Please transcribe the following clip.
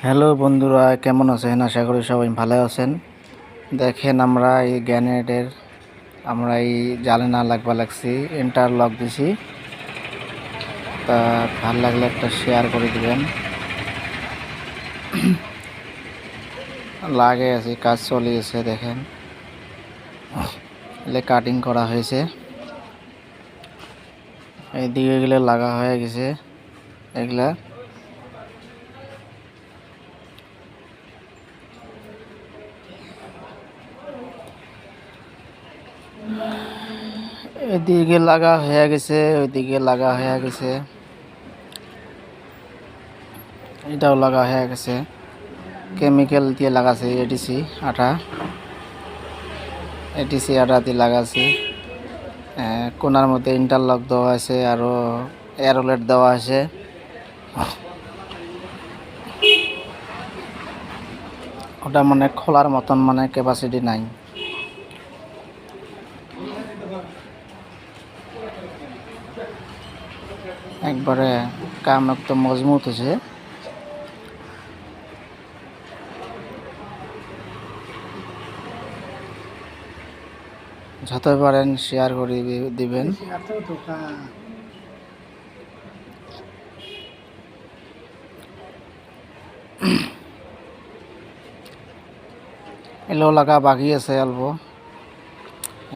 Hello বন্ধুরা, কেমন আছেন? আশা করি সবাই ভালো আছেন। দেখেন আমরা এই গ্যানেটের এই জানালা লাগছি, ইন্টারলক দিছি। তা ভালো লাগলে একটা শেয়ার করে দিবেন। লাগে আছে, কাজ চলিয়েছে। দেখেন এলে কাটিং করা হয়েছে, এই দিকে এগুলো লাগা হয়ে গেছে। এগুলা এদিকে লাগা হয়ে গেছে, ওইদিকে লাগা হয়ে গেছে, এটাও লাগা হয়ে গেছে। কেমিক্যাল দিয়ে লাগাছে, এটিসি আটা দিয়ে লাগাছি। কোনার মধ্যে ইন্টারলক দেওয়া আছে, আরো এরোলেট দেওয়া আছে। ওটা মানে খোলার মতন মানে ক্যাপাসিটি নাই। একবারে কাম একদম মজবুত হয়েছে। যত পারেন শেয়ার করে দিবেন। এলো লাগা বাকি আছে অল্প।